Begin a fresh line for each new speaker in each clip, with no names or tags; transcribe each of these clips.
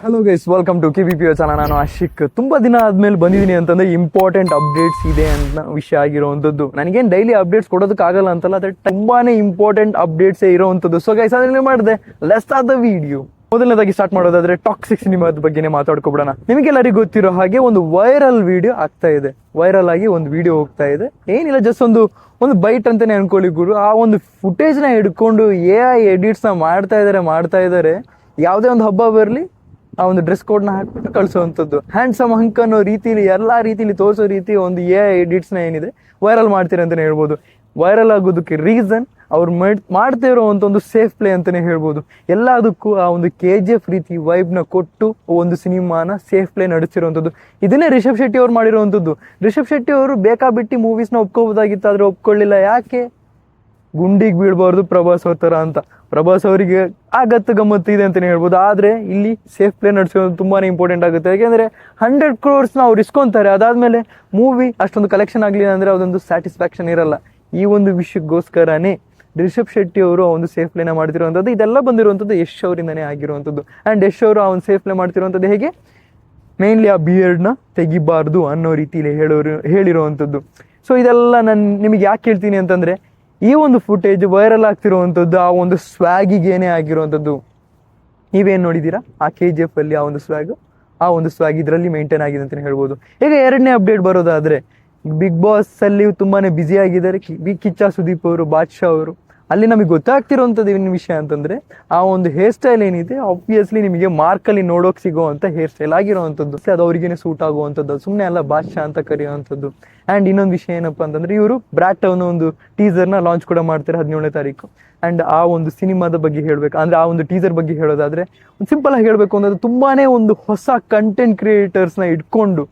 Hello guys, welcome to KBPO channel. ನಾನು ಆಶಿಕ್. ತುಂಬಾ ದಿನ ಆದ್ಮೇಲೆ ಬಂದಿದ್ದೀನಿ ಅಂತಂದ್ರೆ ಇಂಪಾರ್ಟೆಂಟ್ ಅಪ್ಡೇಟ್ಸ್ ಇದೆ ಅಂತ ವಿಷಯ ಆಗಿರುವಂಥದ್ದು. ನನಗೇನು ಡೈಲಿ ಅಪ್ಡೇಟ್ಸ್ ಕೊಡೋದಕ್ಕಾಗಲ್ಲ ಅಂತಲ್ಲ, ಅದ್ರ ತುಂಬಾನೇ ಇಂಪಾರ್ಟೆಂಟ್ ಅಪ್ಡೇಟ್ಸ್ ಇರುವಂಥದ್ದು. ಸೊ ಗೈಸ್, ಅದನ್ನೇ ಮಾಡಿದೆ. Let's start the video. ಮೊದಲನೇದಾಗಿ ಸ್ಟಾರ್ಟ್ ಮಾಡೋದಾದ್ರೆ ಟಾಕ್ಸಿಕ್ ಸಿನಿಮಾದ ಬಗ್ಗೆನೇ ಮಾತಾಡ್ಕೊಬಿಡೋಣ. ನಿಮಗೆಲ್ಲರಿಗೂ ಗೊತ್ತಿರೋ ಹಾಗೆ ಒಂದು ವೈರಲ್ ವಿಡಿಯೋ ಆಗ್ತಾ ಇದೆ. ವೈರಲ್ ಆಗಿ ಒಂದು ವಿಡಿಯೋ ಹೋಗ್ತಾ ಇದೆ. ಏನಿಲ್ಲ, ಜಸ್ಟ್ ಒಂದು ಬೈಟ್ ಅಂತಾನೆ ಅನ್ಕೊಳ್ಳಿ ಗುರು. ಆ ಒಂದು ಫುಟೇಜ್ನ ಹಿಡ್ಕೊಂಡು AI ಎಡಿಟ್ಸ್ನ ಮಾಡ್ತಾ ಇದ್ದಾರೆ. ಯಾವುದೇ ಒಂದು ಹಬ್ಬ ಬರಲಿ, ಆ ಒಂದು ಡ್ರೆಸ್ ಕೋಡ್ನ ಹಾಕ್ಬಿಟ್ಟು ಕಳಿಸುವಂಥದ್ದು. ಹ್ಯಾಂಡ್ಸಮ್ ಹಂಕ್ ಅನ್ನೋ ರೀತಿಲಿ ಎಲ್ಲ ರೀತಿಲಿ ತೋರಿಸೋ ರೀತಿ ಒಂದು AI ಎಡಿಟ್ಸ್ನ ಏನಿದೆ ವೈರಲ್ ಮಾಡ್ತೀರಿ ಅಂತಲೇ ಹೇಳ್ಬೋದು. ವೈರಲ್ ಆಗೋದಕ್ಕೆ ರೀಸನ್ ಅವ್ರು ಮಾಡ್ತಾ ಇರೋವಂಥ ಒಂದು ಸೇಫ್ ಪ್ಲೇ ಅಂತಲೇ ಹೇಳ್ಬೋದು. ಎಲ್ಲದಕ್ಕೂ ಆ ಒಂದು KGF ರೀತಿ ವೈಬ್ನ ಕೊಟ್ಟು ಒಂದು ಸಿನಿಮಾನ ಸೇಫ್ ಪ್ಲೇ ನಡೆಸಿರುವಂಥದ್ದು. ಇದನ್ನೇ ರಿಷಬ್ ಶೆಟ್ಟಿ ಅವ್ರು ಮಾಡಿರುವಂಥದ್ದು. ರಿಷಬ್ ಶೆಟ್ಟಿ ಅವರು ಬೇಕಾಬಿಟ್ಟು ಮೂವೀಸ್ನ ಒಪ್ಕೋಬೋದಾಗಿತ್ತು, ಆದರೆ ಒಪ್ಕೊಳ್ಳಿಲ್ಲ. ಯಾಕೆ? ಗುಂಡಿಗೆ ಬೀಳ್ಬಾರ್ದು ಪ್ರಭಾಸ್ ಅವ್ರ ಥರ ಅಂತ. ಪ್ರಭಾಸ್ ಅವರಿಗೆ ಆಗತ್ತು ಗಮ್ಮತ್ತು ಇದೆ ಅಂತಲೇ ಹೇಳ್ಬೋದು. ಆದರೆ ಇಲ್ಲಿ ಸೇಫ್ ಪ್ಲೇ ನಡೆಸೋದು ತುಂಬಾ ಇಂಪಾರ್ಟೆಂಟ್ ಆಗುತ್ತೆ. ಯಾಕೆಂದರೆ 100 crores ಅವ್ರು ಇಸ್ಕೊತಾರೆ. ಅದಾದಮೇಲೆ ಮೂವಿ ಅಷ್ಟೊಂದು ಕಲೆಕ್ಷನ್ ಆಗಲಿಲ್ಲ ಅಂದರೆ ಅದೊಂದು ಸ್ಯಾಟಿಸ್ಫ್ಯಾಕ್ಷನ್ ಇರಲ್ಲ. ಈ ಒಂದು ವಿಷಯಕ್ಕೋಸ್ಕರನೇ ರಿಷಬ್ ಶೆಟ್ಟಿ ಅವರು ಆ ಒಂದು ಸೇಫ್ ಪ್ಲೇನ ಮಾಡ್ತಿರುವಂಥದ್ದು. ಇದೆಲ್ಲ ಬಂದಿರುವಂಥದ್ದು ಯಶ್ ಅವರಿಂದನೇ ಆಗಿರುವಂಥದ್ದು. ಆ್ಯಂಡ್ ಯಶ್ ಅವರು ಆ ಒಂದು ಸೇಫ್ ಪ್ಲೇ ಮಾಡ್ತಿರುವಂಥದ್ದು ಹೇಗೆ? ಮೇನ್ಲಿ ಆ ಬಿಯರ್ಡ್ನ ತೆಗಿಬಾರ್ದು ಅನ್ನೋ ರೀತಿಲಿ ಹೇಳಿರುವಂಥದ್ದು. ಸೊ ಇದೆಲ್ಲ ನಾನು ನಿಮಗೆ ಯಾಕೆ ಹೇಳ್ತೀನಿ ಅಂತಂದರೆ, ಈ ಒಂದು ಫುಟೇಜ್ ವೈರಲ್ ಆಗ್ತಿರುವಂಥದ್ದು ಆ ಒಂದು ಸ್ವ್ಯಾಗಿಗೇನೆ ಆಗಿರುವಂಥದ್ದು. ನೀವೇನು ನೋಡಿದ್ದೀರಾ ಆ KGF ಅಲ್ಲಿ ಆ ಒಂದು ಸ್ವ್ಯಾಗ್ ಇದರಲ್ಲಿ ಮೇಂಟೈನ್ ಆಗಿದೆ ಅಂತಲೇ ಹೇಳ್ಬೋದು. ಈಗ ಎರಡನೇ ಅಪ್ಡೇಟ್ ಬರೋದಾದರೆ, ಬಿಗ್ ಬಾಸ್ ಅಲ್ಲಿ ತುಂಬಾ ಬ್ಯುಸಿ ಆಗಿದ್ದಾರೆ ಕಿಚ್ಚ ಸುದೀಪ್ ಅವರು, ಬಾದ್ಶಾ ಅವರು. ಅಲ್ಲಿ ನಮಗೆ ಗೊತ್ತಾಗ್ತಿರೋವಂಥದ್ದು ಏನು ವಿಷಯ ಅಂತಂದರೆ, ಆ ಒಂದು ಹೇರ್ ಸ್ಟೈಲ್ ಏನಿದೆ ಆಬ್ವಿಯಸ್ಲಿ ನಿಮಗೆ ಮಾರ್ಕಲ್ಲಿ ನೋಡೋಕೆ ಸಿಗೋವಂಥ ಹೇರ್ ಸ್ಟೈಲ್ ಆಗಿರೋವಂಥದ್ದು. ಅದು ಅವ್ರಿಗೇನೆ ಸೂಟ್ ಆಗುವಂಥದ್ದು, ಸುಮ್ಮನೆ ಅಲ್ಲ ಬಾದ್ಶಾ ಅಂತ ಕರೆಯುವಂಥದ್ದು. ಆ್ಯಂಡ್ ಇನ್ನೊಂದು ವಿಷಯ ಏನಪ್ಪ ಅಂತಂದರೆ, ಇವರು ಬ್ರಾಟ್ ಅನ್ನೋ ಒಂದು ಟೀಸರ್ನ ಲಾಂಚ್ ಕೂಡ ಮಾಡ್ತಾರೆ 17ನೇ ತಾರೀಕು. ಆ್ಯಂಡ್ ಆ ಒಂದು ಸಿನಿಮಾದ ಬಗ್ಗೆ ಹೇಳಬೇಕು ಅಂದರೆ, ಆ ಒಂದು ಟೀಸರ್ ಬಗ್ಗೆ ಹೇಳೋದಾದರೆ ಸಿಂಪಲ್ ಆಗಿ ಹೇಳಬೇಕು ಅಂದರೆ, ತುಂಬಾ ಒಂದು ಹೊಸ ಕಂಟೆಂಟ್ ಕ್ರಿಯೇಟರ್ಸ್ನ ಇಟ್ಕೊಂಡು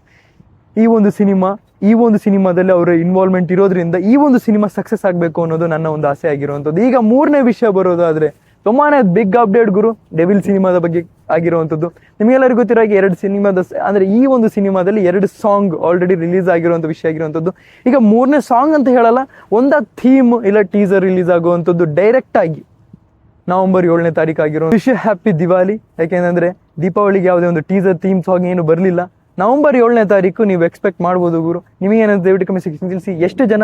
ಈ ಒಂದು ಸಿನಿಮಾದಲ್ಲಿ ಅವರ ಇನ್ವಾಲ್ವ್ಮೆಂಟ್ ಇರೋದ್ರಿಂದ ಈ ಒಂದು ಸಿನಿಮಾ ಸಕ್ಸಸ್ ಆಗಬೇಕು ಅನ್ನೋದು ನನ್ನ ಒಂದು ಆಸೆ ಆಗಿರುವಂಥದ್ದು. ಈಗ ಮೂರನೇ ವಿಷಯ ಬರೋದಾದರೆ, ತುಂಬಾ ಬಿಗ್ ಅಪ್ಡೇಟ್ ಗುರು, ಡೆವಿಲ್ ಸಿನಿಮಾದ ಬಗ್ಗೆ ಆಗಿರುವಂಥದ್ದು. ನಿಮಗೆಲ್ಲರಿಗೂ ಗೊತ್ತಿರೋ ಹಾಗೆ 2 ಸಿನಿಮಾದ ಅಂದರೆ ಈ ಒಂದು ಸಿನಿಮಾದಲ್ಲಿ 2 ಸಾಂಗ್ ಆಲ್ರೆಡಿ ರಿಲೀಸ್ ಆಗಿರುವಂಥ ವಿಷಯ ಆಗಿರುವಂಥದ್ದು. ಈಗ 3ನೇ ಸಾಂಗ್ ಅಂತ ಹೇಳಲ್ಲ, ಒಂದು ಥೀಮ್ ಇಲ್ಲ ಟೀಸರ್ ರಿಲೀಸ್ ಆಗುವಂಥದ್ದು ಡೈರೆಕ್ಟ್ ಆಗಿ ನವೆಂಬರ್ 7ನೇ ತಾರೀಕು ಆಗಿರೋ ವಿಶ್ ಹ್ಯಾಪಿ ದಿವಾಲಿ. ಯಾಕೆಂದರೆ ದೀಪಾವಳಿಗೆ ಯಾವುದೇ ಒಂದು ಟೀಸರ್ ಥೀಮ್ ಸಾಂಗ್ ಏನು ಬರಲಿಲ್ಲ. ನವೆಂಬರ್ 7ನೇ ತಾರೀಕು ನೀವು ಎಕ್ಸ್ಪೆಕ್ಟ್ ಮಾಡ್ಬೋದು ಗುರು. ನಿಮಗೇನಂತ ದಯವಿಟ್ಟು ಕಮೆಂಟ್ ಸೆಕ್ಷನ್ ತಿಳಿಸಿ. ಎಷ್ಟು ಜನ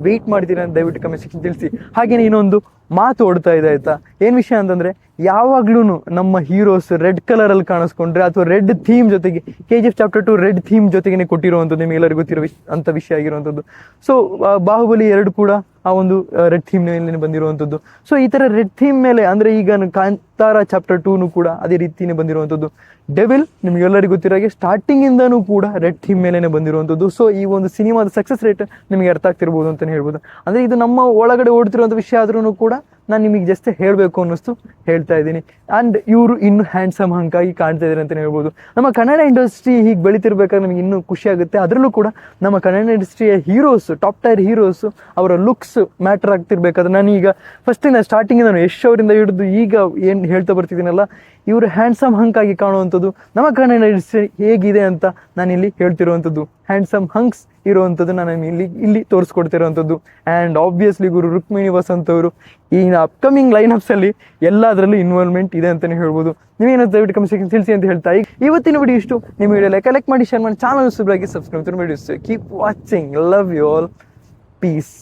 ವೆಯ್ಟ್ ಮಾಡ್ತೀರಾ ಅಂತ ದಯವಿಟ್ಟು ಕಮೆಂಟ್ ಸೆಕ್ಷನ್ ತಿಳಿಸಿ. ಹಾಗೇನೆ ಇನ್ನೊಂದು ಮಾತು ಓಡ್ತಾ ಇದೆ ಆಯ್ತಾ. ಏನು ವಿಷಯ ಅಂತಂದರೆ, ಯಾವಾಗ್ಲೂ ನಮ್ಮ ಹೀರೋಸ್ ರೆಡ್ ಕಲರಲ್ಲಿ ಕಾಣಿಸ್ಕೊಂಡ್ರೆ ಅಥವಾ ರೆಡ್ ಥೀಮ್ ಜೊತೆಗೆ KGF Chapter 2 ರೆಡ್ ಥೀಮ್ ಜೊತೆಗೇ ಕೊಟ್ಟಿರುವಂಥದ್ದು ನಿಮಗೆಲ್ಲರಿಗೂ ಗೊತ್ತಿರೋ ಅಂಥ ವಿಷಯ ಆಗಿರುವಂಥದ್ದು. ಸೊ ಬಾಹುಬಲಿ 2 ಕೂಡ ಆ ಒಂದು ರೆಡ್ ಥೀಮ್ ಮೇಲೆ ಬಂದಿರುವಂಥದ್ದು. ಸೊ ಈ ಥರ ರೆಡ್ ಥೀಮ್ ಮೇಲೆ ಅಂದರೆ ಈಗ ಕಾಂತಾರ Chapter 2 ಕೂಡ ಅದೇ ರೀತಿಯೇ ಬಂದಿರುವಂಥದ್ದು. ಡೆವಿಲ್ ನಿಮಗೆಲ್ಲರಿಗೂ ಗೊತ್ತಿರೋ ಹಾಗೆ ಸ್ಟಾರ್ಟಿಂಗಿಂದನೂ ಕೂಡ ರೆಡ್ ಥೀಮ್ ಮೇಲೇ ಬಂದಿರುವಂಥದ್ದು. ಸೊ ಈ ಒಂದು ಸಿನಿಮಾದ ಸಕ್ಸಸ್ ರೇಟ್ ನಿಮಗೆ ಅರ್ಥ ಆಗ್ತಿರ್ಬೋದು ಅಂತಲೇ ಹೇಳ್ಬೋದು. ಅಂದರೆ ಇದು ನಮ್ಮ ಒಳಗಡೆ ಓಡ್ತಿರುವಂಥ ವಿಷಯ ಆದ್ರೂ ಕೂಡ ನಾನು ನಿಮಗೆ ಜಸ್ಟ್ ಹೇಳಬೇಕು ಅನ್ನಿಸ್ತು ಹೇಳ್ತಾ ಇದ್ದೀನಿ. ಆ್ಯಂಡ್ ಇವರು ಇನ್ನೂ ಹ್ಯಾಂಡ್ಸಮ್ ಹಂಗಾಗಿ ಕಾಣ್ತಾ ಇದ್ದಾರೆ ಅಂತಲೇ ಹೇಳ್ಬೋದು. ನಮ್ಮ ಕನ್ನಡ ಇಂಡಸ್ಟ್ರಿ ಹೀಗೆ ಬೆಳೀತಿರ್ಬೇಕಾದ್ರೆ ನಮಗೆ ಇನ್ನೂ ಖುಷಿ ಆಗುತ್ತೆ. ಅದರಲ್ಲೂ ಕೂಡ ನಮ್ಮ ಕನ್ನಡ ಇಂಡಸ್ಟ್ರಿಯ ಹೀರೋಸ್, ಟಾಪ್ ಟೈರ್ ಹೀರೋಸು, ಅವರ ಲುಕ್ಸ್ ಮ್ಯಾಟರ್ ಆಗ್ತಿರ್ಬೇಕಾದ್ರೆ ನಾನೀಗ ಫಸ್ಟಿಂದ ಸ್ಟಾರ್ಟಿಂಗಿಂದ ನಾನು ಯಶ್ ಅವರಿಂದ ಹಿಡಿದು ಈಗ ಏನು ಹೇಳ್ತಾ ಬರ್ತಿದ್ದೀನಲ್ಲ, ಇವರು ಹ್ಯಾಂಡ್ಸಮ್ ಹಂಕಾಗಿ ಕಾಣುವಂಥದ್ದು. ನಮ್ಮ ಕನ್ನಡ ಇಂಡಸ್ಟ್ರಿ ಹೇಗಿದೆ ಅಂತ ನಾನಿಲ್ಲಿ ಹೇಳ್ತಿರುವಂಥದ್ದು. ಹ್ಯಾಂಡ್ಸಮ್ ಹಂಕ್ಸ್ ಇರುವಂಥದ್ದು ನಾನು ಇಲ್ಲಿ ತೋರಿಸ್ಕೊಡ್ತಿರುವಂಥದ್ದು. ಆ್ಯಂಡ್ ಆಬ್ವಿಯಸ್ಲಿ ಗುರು ರುಕ್ಮಿಣಿ ವಸಂತ್ ಅವರು ಈ ಅಪ್ಕಮಿಂಗ್ ಲೈನಪ್ಸಲ್ಲಿ ಎಲ್ಲದರಲ್ಲೂ ಇನ್ವಾಲ್ವ್ಮೆಂಟ್ ಇದೆ ಅಂತಲೇ ಹೇಳ್ಬೋದು. ನೀವೇನೋ ದಯವಿಟ್ಟು ಕಮೆಂಟ್ ಸೆಕ್ಷನ್ ತಿಳಿಸಿ ಅಂತ ಹೇಳ್ತಾ ಇವತ್ತಿನ ವಿಡಿಯೋ ಇಷ್ಟು. ನಿಮ್ಮ ವಿಡಿಯೋ ಲೈಕ್ ಮಾಡಿ, ಶೇರ್ ಮಾಡಿ, ಚಾನಲ್ ಸಬ್ಸ್ಕ್ರೈಬ್ ಮಾಡಿ. Keep watching. Love you all. Piece.